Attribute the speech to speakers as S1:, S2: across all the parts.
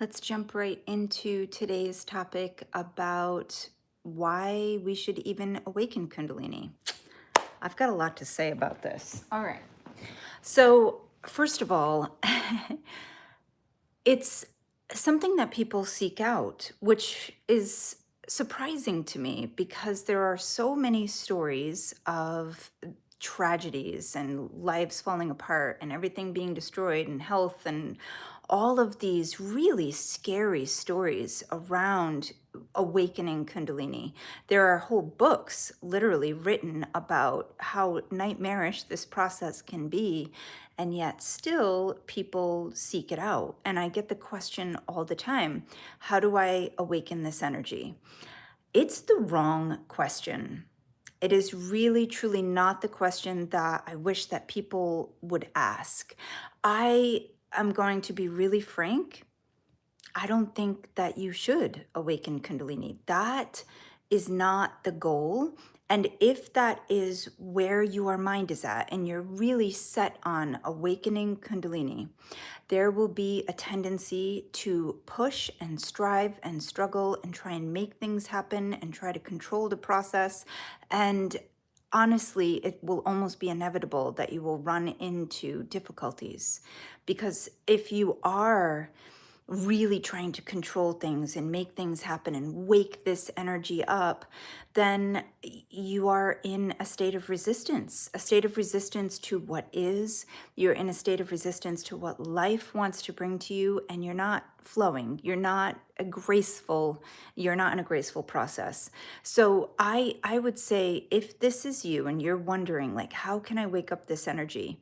S1: Let's jump right into today's topic about why we should even awaken Kundalini. I've got a lot to say about this. All right. So, first of all, it's something that people seek out, which is surprising to me because there are so many stories of tragedies and lives falling apart and everything being destroyed and health and all of these really scary stories around awakening Kundalini. There are whole books literally written about how nightmarish this process can be, and yet still people seek it out. And I get the question all the time, how do I awaken this energy? It's the wrong question. It is really, truly not the question that I wish that people would ask. I am going to be really frank. I don't think that you should awaken Kundalini. That is not the goal. And if that is where your mind is at and you're really set on awakening Kundalini, there will be a tendency to push and strive and struggle and try and make things happen and try to control the process. And honestly, it will almost be inevitable that you will run into difficulties. Because if you are really trying to control things and make things happen and wake this energy up, then you are in a state of resistance to what is. You're in a state of resistance to what life wants to bring to you, and you're not flowing. You're not in a graceful process. So I would say if this is you and you're wondering, like, how can I wake up this energy?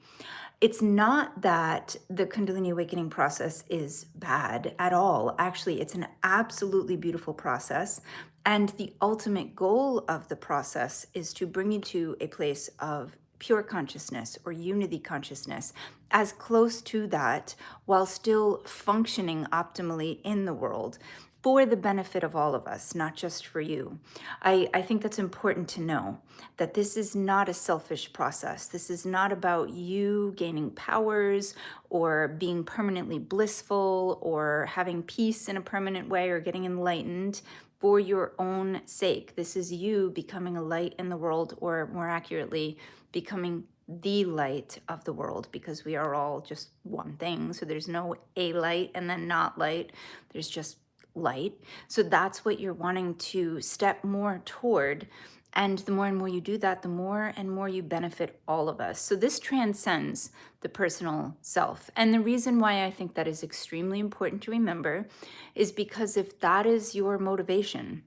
S1: It's not that the Kundalini awakening process is bad at all. Actually, it's an absolutely beautiful process. And the ultimate goal of the process is to bring you to a place of pure consciousness or unity consciousness, as close to that while still functioning optimally in the world for the benefit of all of us, not just for you. I think that's important to know that this is not a selfish process. This is not about you gaining powers or being permanently blissful or having peace in a permanent way or getting enlightened for your own sake. This is you becoming a light in the world, or more accurately, becoming the light of the world, because we are all just one thing. So there's no a light and then not light. There's just light. So that's what you're wanting to step more toward. And the more and more you do that, the more and more you benefit all of us. So this transcends the personal self. And the reason why I think that is extremely important to remember is because if that is your motivation,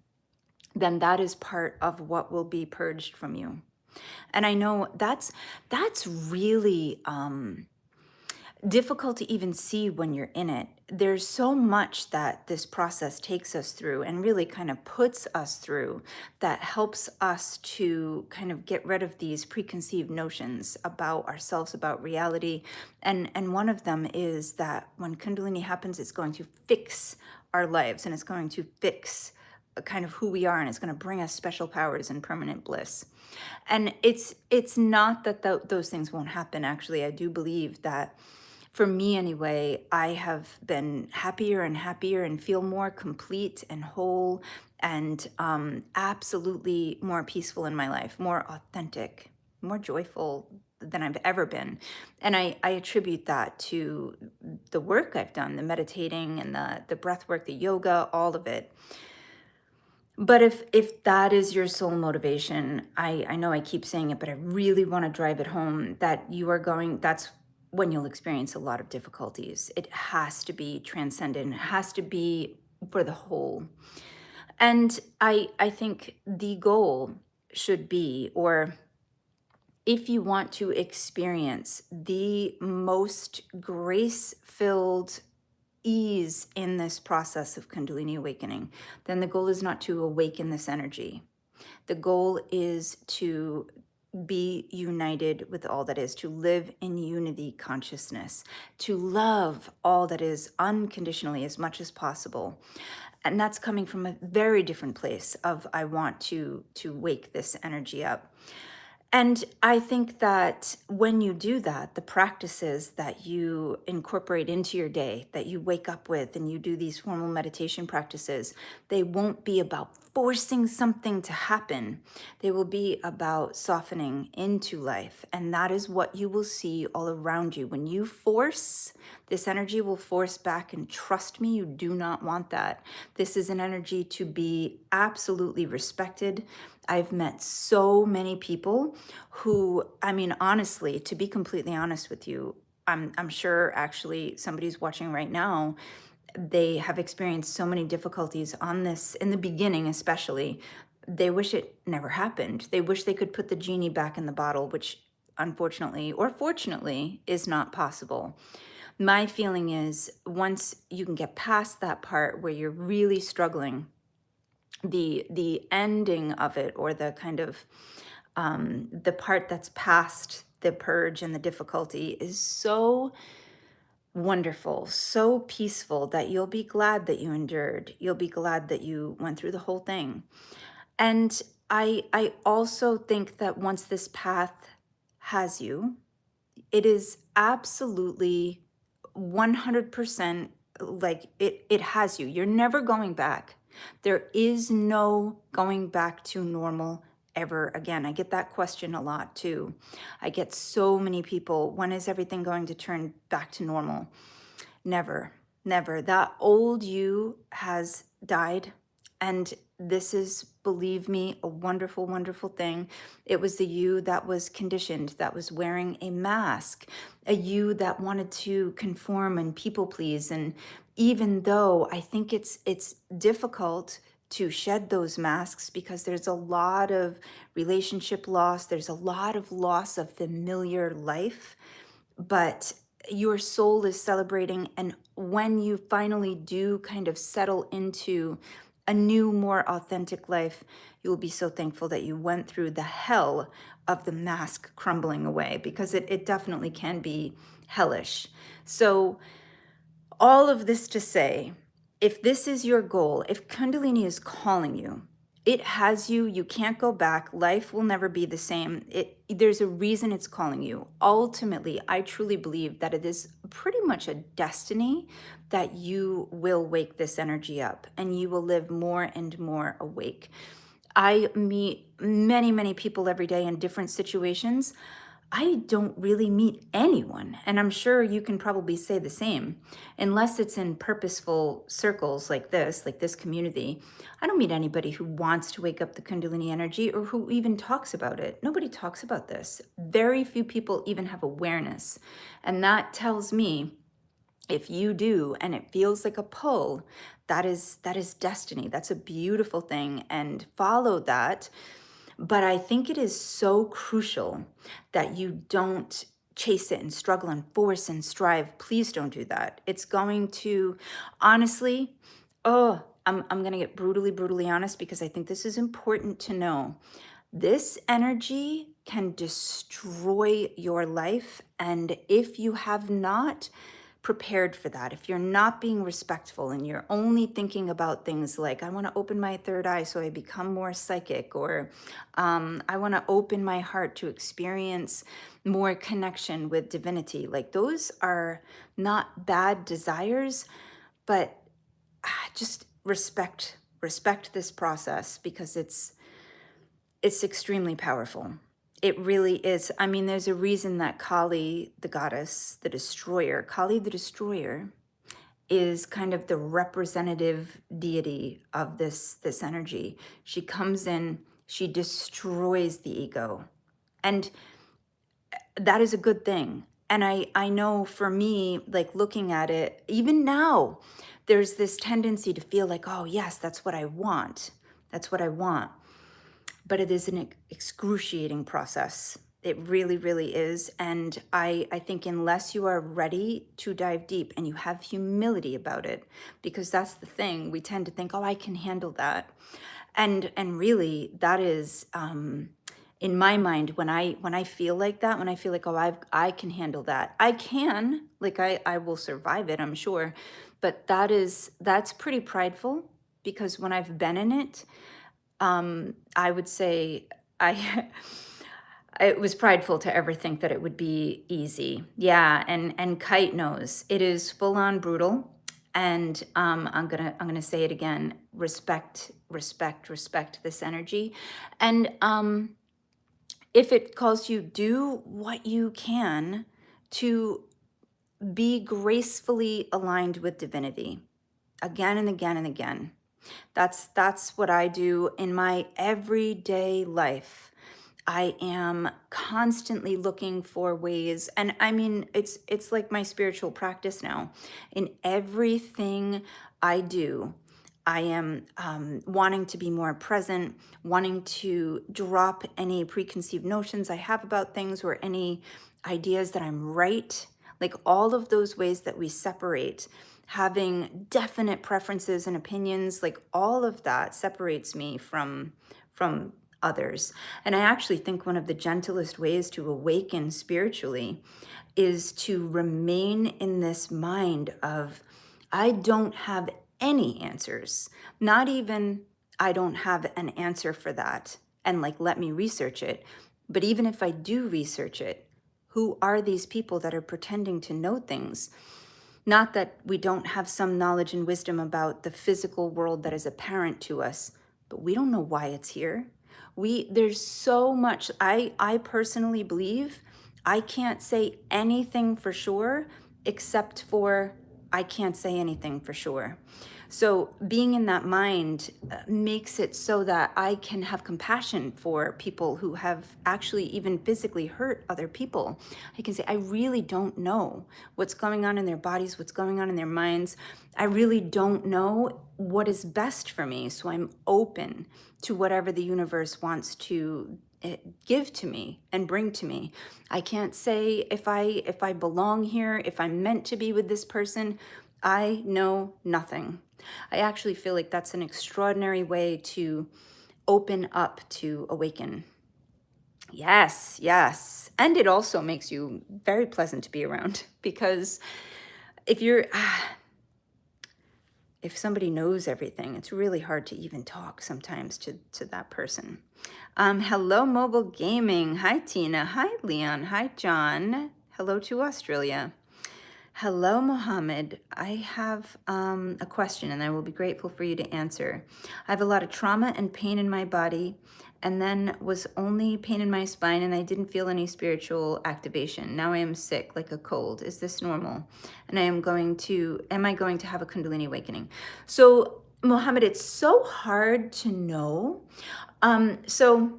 S1: then that is part of what will be purged from you. And I know that's really difficult to even see when you're in it. There's so much that this process takes us through and really kind of puts us through that helps us to kind of get rid of these preconceived notions about ourselves, about reality. And one of them is that when Kundalini happens, it's going to fix our lives and it's going to fix kind of who we are, and it's going to bring us special powers and permanent bliss. And it's not that those things won't happen. Actually, I do believe that, for me anyway, I have been happier and happier and feel more complete and whole and absolutely more peaceful in my life, more authentic, more joyful than I've ever been. And I attribute that to the work I've done, the meditating and the breath work, the yoga, all of it. But if that is your sole motivation, I know I keep saying it, but I really want to drive it home that that's when you'll experience a lot of difficulties. It has to be transcendent. It has to be for the whole. And I think the goal should be, or if you want to experience the most grace-filled ease in this process of Kundalini awakening, then the goal is not to awaken this energy. The goal is to be united with all that is, to live in unity consciousness, to love all that is unconditionally as much as possible. And that's coming from a very different place of I want to wake this energy up. And I think that when you do that, the practices that you incorporate into your day, that you wake up with, and you do these formal meditation practices, they won't be about forcing something to happen. They will be about softening into life. And that is what you will see all around you. When you force, this energy will force back. And trust me, you do not want that. This is an energy to be absolutely respected. I've met so many people who, I mean, honestly, to be completely honest with you, I'm sure actually somebody's watching right now. They have experienced so many difficulties on this in the beginning, especially. They wish it never happened. They wish they could put the genie back in the bottle, which unfortunately or fortunately is not possible. My feeling is once you can get past that part where you're really struggling, the ending of it, or the kind of the part that's past the purge and the difficulty, is so wonderful, so peaceful, that you'll be glad that you endured. You'll be glad that you went through the whole thing. And I also think that once this path has you, it is absolutely 100%, like it has you. You're never going back. There is no going back to normal ever again. I get that question a lot too. I get so many people, when is everything going to turn back to normal? Never, never. That old you has died. And this is, believe me, a wonderful, wonderful thing. It was the you that was conditioned, that was wearing a mask, a you that wanted to conform and people please. And even though I think it's difficult to shed those masks, because there's a lot of relationship loss, there's a lot of loss of familiar life, but your soul is celebrating. And when you finally do kind of settle into a new, more authentic life, you will be so thankful that you went through the hell of the mask crumbling away, because it definitely can be hellish. So all of this to say, if this is your goal, if Kundalini is calling you, it has you. You can't go back. Life will never be the same. There's a reason it's calling you. Ultimately, I truly believe that it is pretty much a destiny that you will wake this energy up and you will live more and more awake. I meet many, many people every day in different situations. I don't really meet anyone, and I'm sure you can probably say the same, unless it's in purposeful circles like this community. I don't meet anybody who wants to wake up the Kundalini energy or who even talks about it. Nobody talks about this. Very few people even have awareness. And that tells me, if you do and it feels like a pull, that is destiny. That's a beautiful thing, and follow that. But I think it is so crucial that you don't chase it and struggle and force and strive. Please don't do that. It's going to, honestly, I'm going to get brutally, brutally honest, because I think this is important to know. This energy can destroy your life. And if you have not prepared for that, if you're not being respectful and you're only thinking about things like, I want to open my third eye so I become more psychic, or I want to open my heart to experience more connection with divinity, like those are not bad desires, but just respect this process, because it's extremely powerful. It really is. I mean, there's a reason that Kali, the goddess, the destroyer, Kali the destroyer, is kind of the representative deity of this energy. She comes in, she destroys the ego. And that is a good thing. And I know for me, like looking at it, even now, there's this tendency to feel like, oh yes, that's what I want. That's what I want. But it is an excruciating process. It really, really is. And I think unless you are ready to dive deep and you have humility about it, because that's the thing, we tend to think, oh, I can handle that. And really, that is, in my mind, when I feel like that, when I feel like, oh, I can handle that, I can, like I will survive it, I'm sure. But that's pretty prideful, because when I've been in it, I would say I It was prideful to ever think that it would be easy. Yeah, and Kite knows it is full on brutal. And I'm gonna say it again. Respect, respect, respect this energy. And if it calls you, do what you can to be gracefully aligned with divinity again and again and again. That's what I do in my everyday life. I am constantly looking for ways, and I mean it's like my spiritual practice now. In everything I do, I am wanting to be more present, wanting to drop any preconceived notions I have about things or any ideas that I'm right. Like all of those ways that we separate, having definite preferences and opinions, like all of that separates me from others. And I actually think one of the gentlest ways to awaken spiritually is to remain in this mind of, I don't have any answers, not even I don't have an answer for that. And like, let me research it. But even if I do research it, who are these people that are pretending to know things? Not that we don't have some knowledge and wisdom about the physical world that is apparent to us, but we don't know why it's here. There's so much. I personally believe I can't say anything for sure except for I can't say anything for sure. So being in that mind makes it so that I can have compassion for people who have actually even physically hurt other people. I can say, I really don't know what's going on in their bodies, what's going on in their minds. I really don't know what is best for me. So I'm open to whatever the universe wants to give to me and bring to me. I can't say if I belong here, if I'm meant to be with this person. I know nothing. I actually feel like that's an extraordinary way to open up to awaken. Yes, yes. And it also makes you very pleasant to be around because if you're if somebody knows everything, it's really hard to even talk sometimes to that person. Hello, mobile gaming. Hi, Tina. Hi, Leon. Hi, John. Hello to Australia. Hello, Mohammed. I have a question and I will be grateful for you to answer. I have a lot of trauma and pain in my body, and then was only pain in my spine, and I didn't feel any spiritual activation. Now I am sick, like a cold. Is this normal? And am I going to have a Kundalini awakening? So, Mohammed, it's so hard to know. So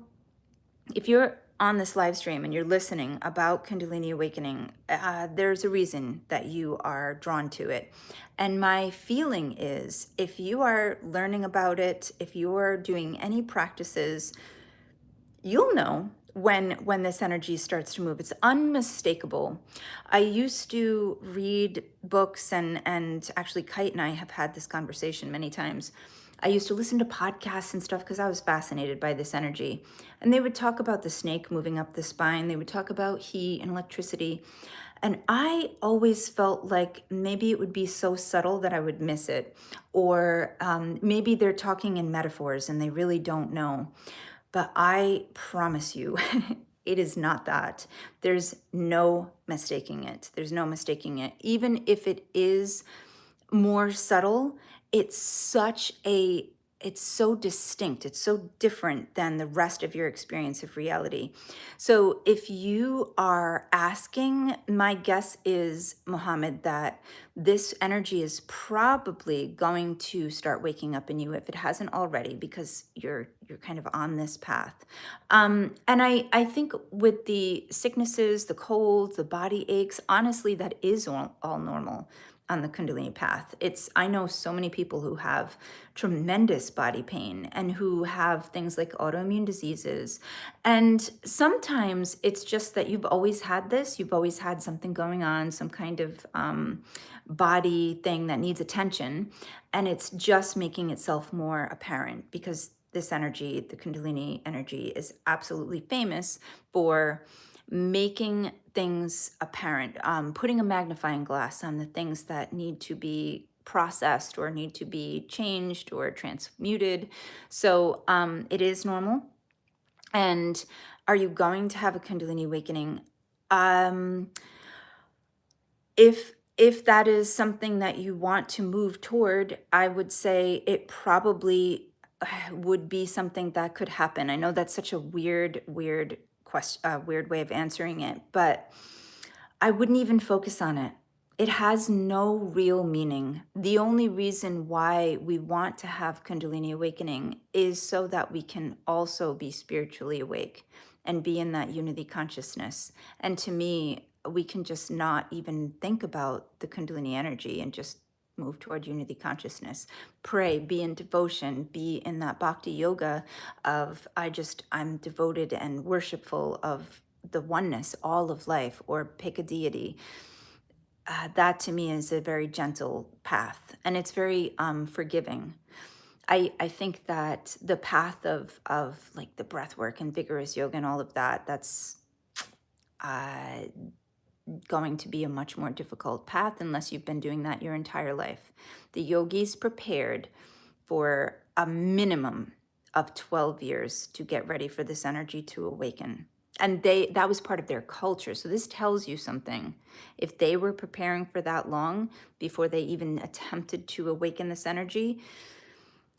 S1: if you're on this live stream and you're listening about Kundalini awakening, there's a reason that you are drawn to it. And my feeling is if you are learning about it, if you're doing any practices, you'll know when this energy starts to move. It's unmistakable. I used to read books, and actually Kite and I have had this conversation many times. I used to listen to podcasts and stuff because I was fascinated by this energy. And they would talk about the snake moving up the spine. They would talk about heat and electricity. And I always felt like maybe it would be so subtle that I would miss it. Or maybe they're talking in metaphors and they really don't know. But I promise you, it is not that. There's no mistaking it. There's no mistaking it. Even if it is more subtle, it's it's so distinct. It's so different than the rest of your experience of reality. So if you are asking, my guess is, Mohammed, that this energy is probably going to start waking up in you if it hasn't already, because you're kind of on this path. And I think with the sicknesses, the colds, the body aches, honestly, that is all normal on the Kundalini path. I know so many people who have tremendous body pain and who have things like autoimmune diseases. And sometimes it's just that you've always had this, you've always had something going on, some kind of body thing that needs attention. And it's just making itself more apparent because this energy, the Kundalini energy, is absolutely famous for making things apparent, putting a magnifying glass on the things that need to be processed or need to be changed or transmuted. So it is normal. And are you going to have a Kundalini awakening? Um, if that is something that you want to move toward, I would say it probably would be something that could happen. I know that's such a weird question, weird way of answering it, but I wouldn't even focus on it. It has no real meaning. The only reason why we want to have Kundalini awakening is so that we can also be spiritually awake and be in that unity consciousness. And to me, we can just not even think about the Kundalini energy and just move toward unity consciousness. Pray, be in devotion, be in that bhakti yoga of I'm devoted and worshipful of the oneness, all of life, or pick a deity. That to me is a very gentle path, and it's very forgiving. I think that the path of like the breath work and vigorous yoga and all of that, that's uh, going to be a much more difficult path unless you've been doing that your entire life. The yogis prepared for a minimum of 12 years to get ready for this energy to awaken. And that was part of their culture. So this tells you something. If they were preparing for that long before they even attempted to awaken this energy,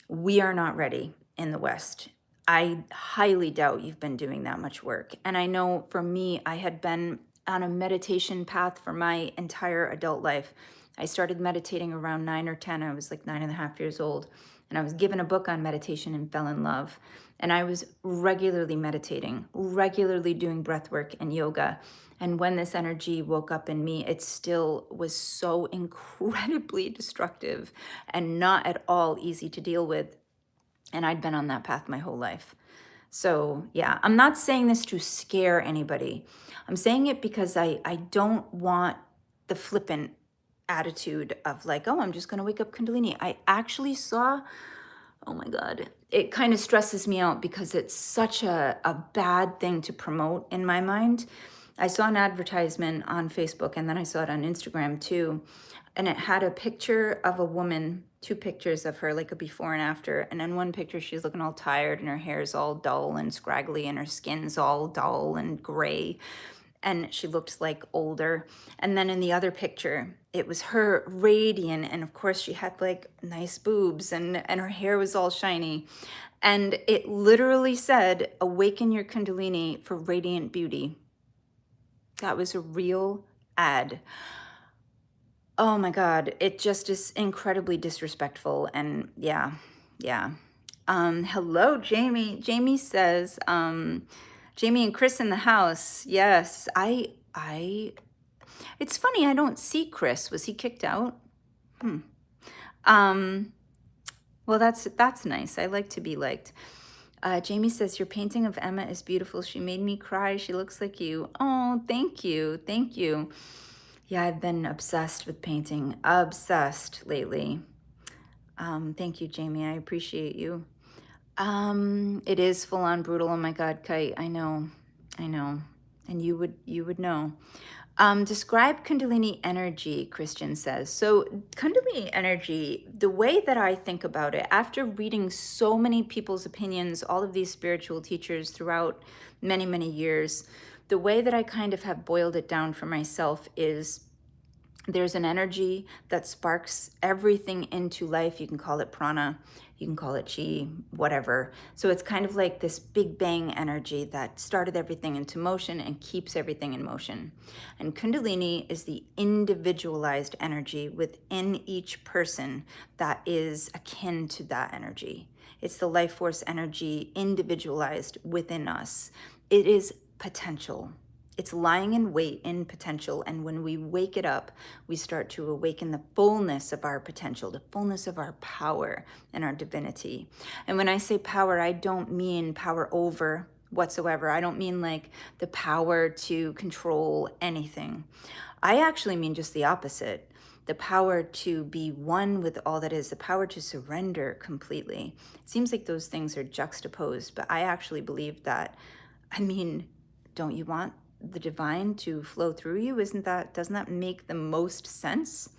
S1: we are not ready in the West. I highly doubt you've been doing that much work. And I know for me, I had been on a meditation path for my entire adult life. I started meditating around 9 or 10. I was like 9.5 years old. And I was given a book on meditation and fell in love. And I was regularly meditating, regularly doing breath work and yoga. And when this energy woke up in me, it still was so incredibly destructive and not at all easy to deal with. And I'd been on that path my whole life. So, yeah, I'm not saying this to scare anybody. I'm saying it because I don't want the flippant attitude of like, oh, I'm just going to wake up Kundalini. I actually saw, oh my God, it kind of stresses me out because it's such a bad thing to promote in my mind. I saw an advertisement on Facebook and then I saw it on Instagram too. And it had a picture of a woman, two pictures of her, like a before and after. And in one picture, she's looking all tired and her hair's all dull and scraggly and her skin's all dull and gray. And she looked like older. And then in the other picture, it was her radiant. And of course, she had like nice boobs and her hair was all shiny. And it literally said, "Awaken your Kundalini for radiant beauty." That was a real ad. Oh my God, it just is incredibly disrespectful. And yeah. Hello, Jamie. Jamie says, Jamie and Chris in the house. Yes, it's funny, I don't see Chris. Was he kicked out? Um, well, that's nice. I like to be liked. Jamie says, your painting of Emma is beautiful. She made me cry. She looks like you. Oh, thank you. Thank you. Yeah, I've been obsessed with painting. Obsessed lately. Thank you, Jamie. I appreciate you. It is full on brutal. Oh my God, Kite. I know. And you would know. Describe Kundalini energy, Christian says. So Kundalini energy, the way that I think about it, after reading so many people's opinions, all of these spiritual teachers throughout many, many years, the way that I kind of have boiled it down for myself is there's an energy that sparks everything into life. You can call it prana, you can call it chi, whatever. So it's kind of like this big bang energy that started everything into motion and keeps everything in motion. And Kundalini is the individualized energy within each person that is akin to that energy. It's the life force energy individualized within us. It is potential. It's lying in wait in potential. And when we wake it up, we start to awaken the fullness of our potential, the fullness of our power and our divinity. And when I say power, I don't mean power over whatsoever. I don't mean like the power to control anything. I actually mean just the opposite. The power to be one with all that is, the power to surrender completely. It seems like those things are juxtaposed, but I actually believe that, don't you want the divine to flow through you? Doesn't that make the most sense?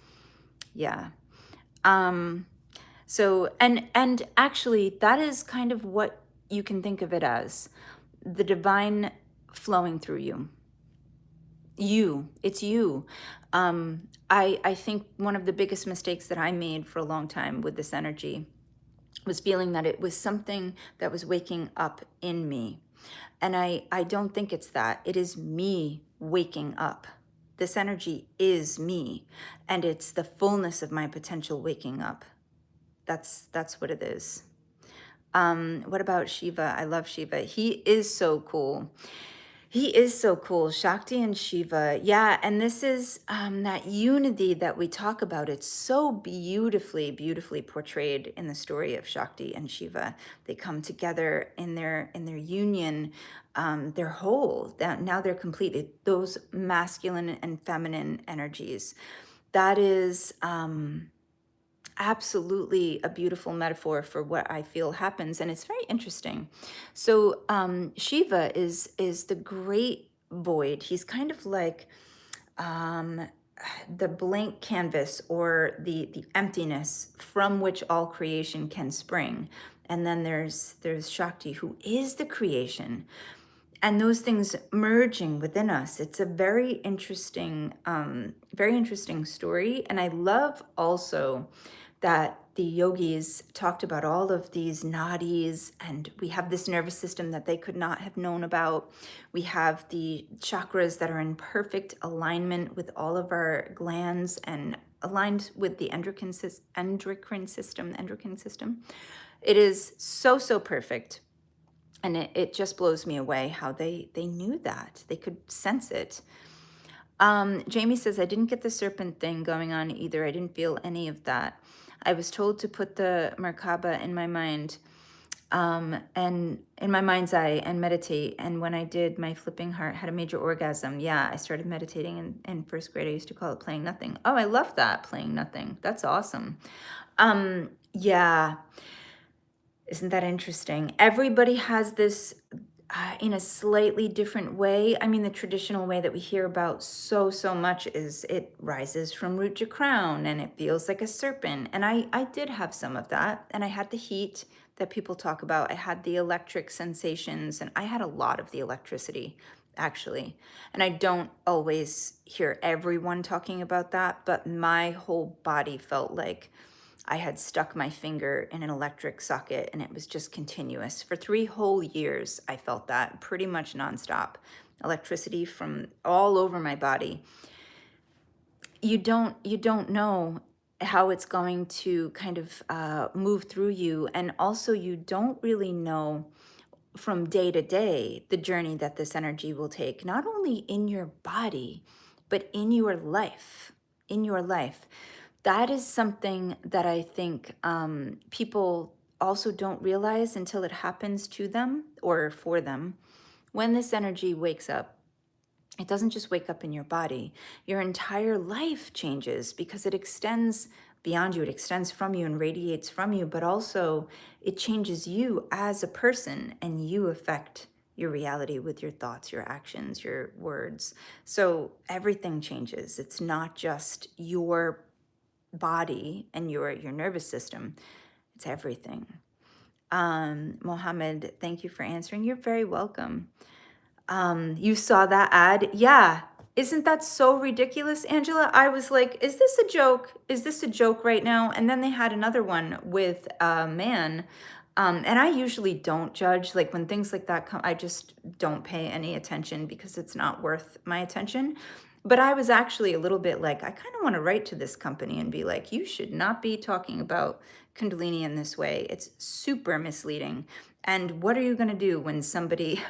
S1: Yeah. So, and actually that is kind of what you can think of it as. the divine flowing through you. It's you. I think one of the biggest mistakes that I made for a long time with this energy was feeling that it was something that was waking up in me. And I don't think it's that. It is me waking up. This energy is me, and it's the fullness of my potential waking up. That's what it is. What about Shiva? I love Shiva. He is so cool. He is so cool. Shakti and Shiva. Yeah, and this is that unity that we talk about. It's so beautifully, beautifully portrayed in the story of Shakti and Shiva. They come together in their union. They're whole. Now they're completely those masculine and feminine energies. That is absolutely a beautiful metaphor for what I feel happens, and it's very interesting. So Shiva is the great void. He's kind of like um, the blank canvas, or the emptiness from which all creation can spring. And then there's Shakti, who is the creation, and those things merging within us. It's a very interesting story. And I love also that the yogis talked about all of these nadis, and we have this nervous system that they could not have known about. We have the chakras that are in perfect alignment with all of our glands and aligned with the endocrine system. It is so, so perfect. And it just blows me away how they knew that. They could sense it. Jamie says, I didn't get the serpent thing going on either. I didn't feel any of that. I was told to put the Merkaba in my mind, and in my mind's eye, and meditate. And when I did, my flipping heart had a major orgasm. Yeah, I started meditating in first grade. I used to call it playing nothing. Oh, I love that, playing nothing. That's awesome. Yeah. Isn't that interesting? Everybody has this in a slightly different way. I mean, the traditional way that we hear about so much is it rises from root to crown and it feels like a serpent. And I did have some of that. And I had the heat that people talk about. I had the electric sensations, and I had a lot of the electricity, actually. And I don't always hear everyone talking about that, but my whole body felt like I had stuck my finger in an electric socket, and it was just continuous. For 3 whole years, I felt that pretty much nonstop. Electricity from all over my body. You don't know how it's going to kind of move through you. And also, you don't really know from day to day the journey that this energy will take, not only in your body, but in your life. In your life. That is something that I think people also don't realize until it happens to them or for them. When this energy wakes up, it doesn't just wake up in your body. Your entire life changes because it extends beyond you. It extends from you and radiates from you, but also it changes you as a person, and you affect your reality with your thoughts, your actions, your words. So everything changes. It's not just your body and your nervous system. It's everything. Mohammed, thank you for answering. You're very welcome. You saw that ad? Yeah. Isn't that so ridiculous, Angela? I was like, is this a joke? Is this a joke right now? And then they had another one with a man. And I usually don't judge. Like when things like that come, I just don't pay any attention because it's not worth my attention. But I was actually a little bit like, I kind of want to write to this company and be like, you should not be talking about Kundalini in this way. It's super misleading. And what are you going to do when somebody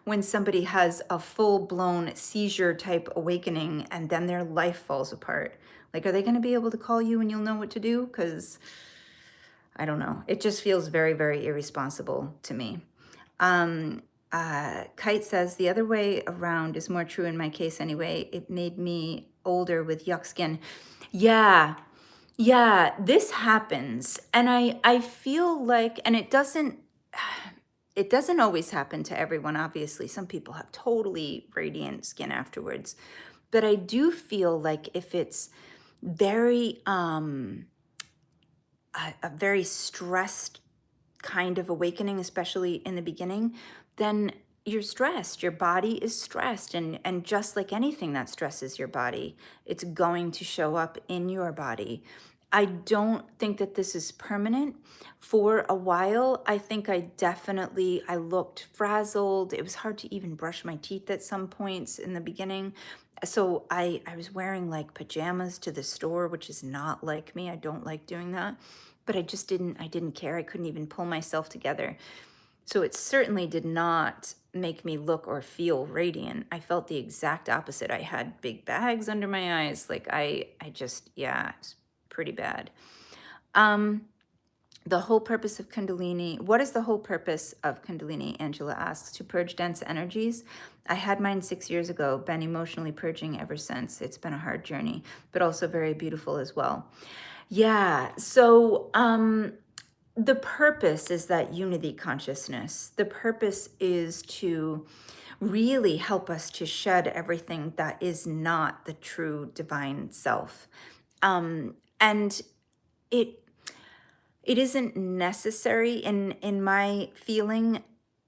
S1: when somebody has a full-blown seizure type awakening and then their life falls apart? Like, are they going to be able to call you and you'll know what to do? Because I don't know. It just feels very, very irresponsible to me. Kite says, the other way around is more true in my case anyway. It made me older with yuck skin. Yeah, yeah, this happens. And I feel like, and it doesn't always happen to everyone, obviously. Some people have totally radiant skin afterwards. But I do feel like if it's very, a very stressed kind of awakening, especially in the beginning, then you're stressed. Your body is stressed. And just like anything that stresses your body, it's going to show up in your body. I don't think that this is permanent. For a while, I think I looked frazzled. It was hard to even brush my teeth at some points in the beginning. So I was wearing like pajamas to the store, which is not like me. I don't like doing that. But I didn't care. I couldn't even pull myself together. So it certainly did not make me look or feel radiant. I felt the exact opposite. I had big bags under my eyes. Like I just, yeah, it's pretty bad. Um, the whole purpose of Kundalini, what is the whole purpose of Kundalini? Angela asks, to purge dense energies. I had mine 6 years ago, been emotionally purging ever since. It's been a hard journey, but also very beautiful as well. Yeah, so the purpose is that unity consciousness. The purpose is to really help us to shed everything that is not the true divine self. And it it isn't necessary in my feeling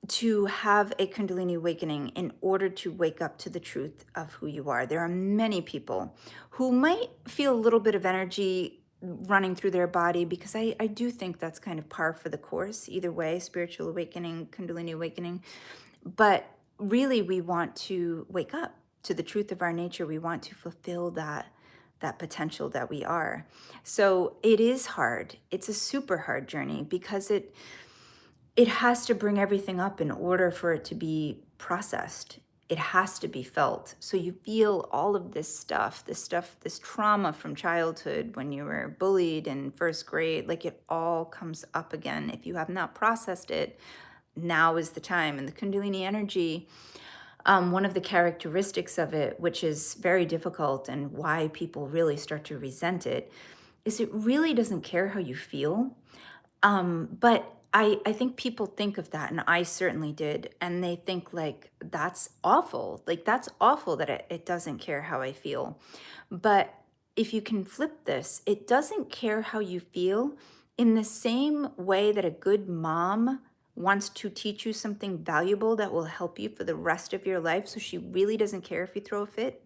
S1: to have a Kundalini awakening in order to wake up to the truth of who you are. There are many people who might feel a little bit of energy running through their body, because I do think that's kind of par for the course, either way, spiritual awakening, Kundalini awakening. But really, we want to wake up to the truth of our nature. We want to fulfill that potential that we are. So it is hard. It's a super hard journey, because it has to bring everything up in order for it to be processed. It has to be felt. So you feel all of this trauma from childhood when you were bullied in first grade, like it all comes up again. If you have not processed it, now is the time. And the Kundalini energy, one of the characteristics of it, which is very difficult and why people really start to resent it, is it really doesn't care how you feel. But I think people think of that, and I certainly did, and they think like, that's awful. Like, that's awful that it doesn't care how I feel. But if you can flip this, it doesn't care how you feel in the same way that a good mom wants to teach you something valuable that will help you for the rest of your life. So she really doesn't care if you throw a fit,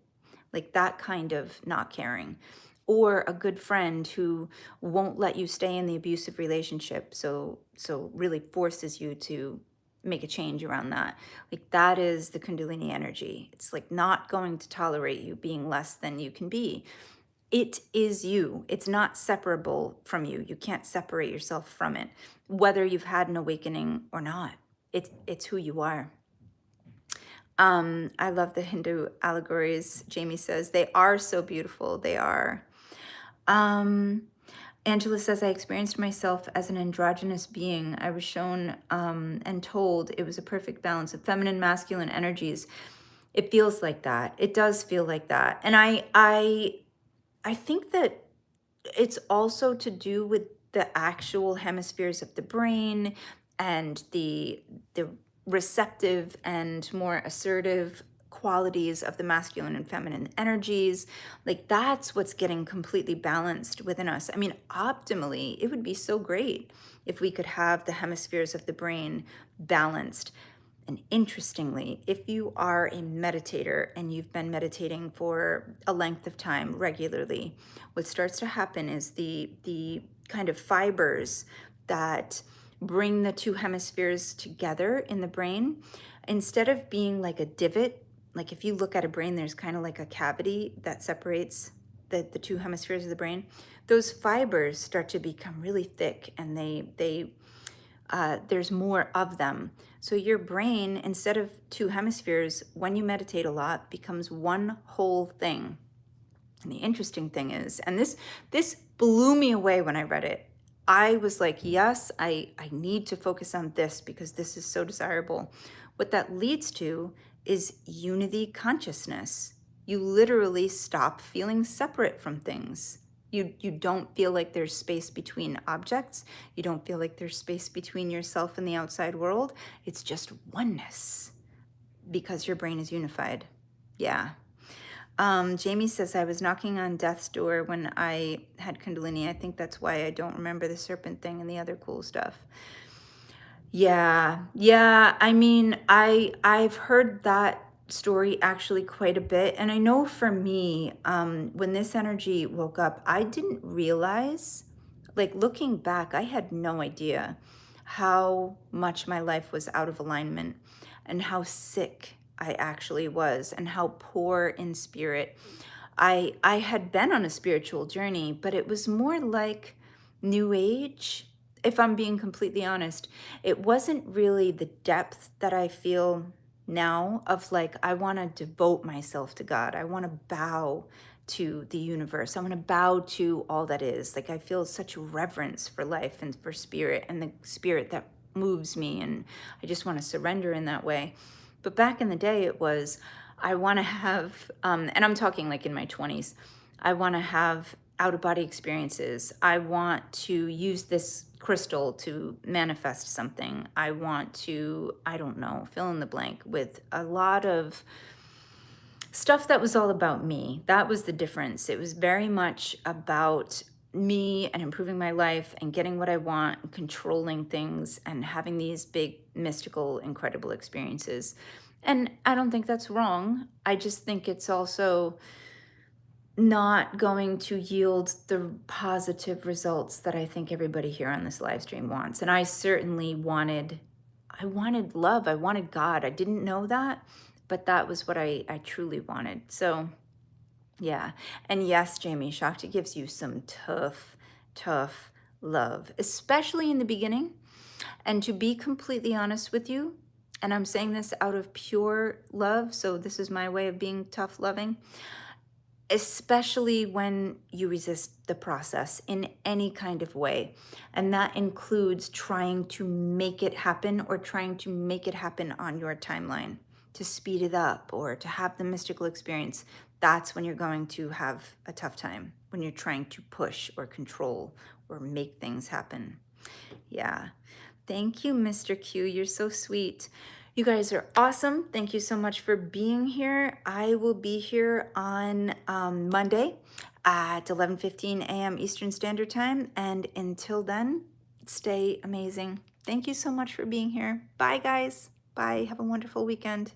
S1: like that kind of not caring. Or a good friend who won't let you stay in the abusive relationship, so really forces you to make a change around that. Like, that is the Kundalini energy. It's like not going to tolerate you being less than you can be. It is you. It's not separable from you. You can't separate yourself from it, whether you've had an awakening or not. It's who you are. I love the Hindu allegories. Jamie says they are so beautiful. They are. Angela says, I experienced myself as an androgynous being. I was shown and told it was a perfect balance of feminine, masculine energies. It feels like that. It does feel like that. And I think that it's also to do with the actual hemispheres of the brain and the receptive and more assertive qualities of the masculine and feminine energies. Like, that's what's getting completely balanced within us. I mean, optimally, it would be so great if we could have the hemispheres of the brain balanced. And interestingly, if you are a meditator and you've been meditating for a length of time regularly, what starts to happen is the kind of fibers that bring the two hemispheres together in the brain, instead of being like a divot, like if you look at a brain, there's kind of like a cavity that separates the two hemispheres of the brain. Those fibers start to become really thick, and there's more of them. So your brain, instead of two hemispheres, when you meditate a lot, becomes one whole thing. And the interesting thing is, and this blew me away when I read it. I was like, yes, I need to focus on this because this is so desirable. What that leads to is unity consciousness. You literally stop feeling separate from things. You don't feel like there's space between objects. You don't feel like there's space between yourself and the outside world. It's just oneness because your brain is unified. Yeah. Jamie says, I was knocking on death's door when I had Kundalini. I think that's why I don't remember the serpent thing and the other cool stuff. Yeah, yeah. I mean, I've heard that story actually quite a bit, and I know for me, when this energy woke up, I didn't realize, like looking back, I had no idea how much my life was out of alignment and how sick I actually was and how poor in spirit. I had been on a spiritual journey, but it was more like new age, if I'm being completely honest. It wasn't really the depth that I feel now of like I want to devote myself to God. I want to bow to the universe. I want to bow to all that is. Like I feel such reverence for life and for spirit and the spirit that moves me, and I just want to surrender in that way. But back in the day, it was, I want to have, and I'm talking like in my 20s, I want to have out of body experiences. I want to use this crystal to manifest something. I want to, I don't know, fill in the blank with a lot of stuff that was all about me. That was the difference. It was very much about me and improving my life and getting what I want, and controlling things and having these big, mystical, incredible experiences. And I don't think that's wrong. I just think it's also not going to yield the positive results that I think everybody here on this live stream wants. And I certainly wanted, I wanted love. I wanted God. I didn't know that, but that was what I truly wanted. So yeah. And yes, Jamie, Shakti gives you some tough, tough love, especially in the beginning. And to be completely honest with you, and I'm saying this out of pure love, so this is my way of being tough loving, especially when you resist the process in any kind of way. And that includes trying to make it happen or trying to make it happen on your timeline, to speed it up or to have the mystical experience. That's when you're going to have a tough time, when you're trying to push or control or make things happen. Yeah. Thank you, Mr. Q. You're so sweet. You guys are awesome. Thank you so much for being here. I will be here on Monday at 11:15 a.m. Eastern Standard Time. And until then, stay amazing. Thank you so much for being here. Bye, guys. Bye. Have a wonderful weekend.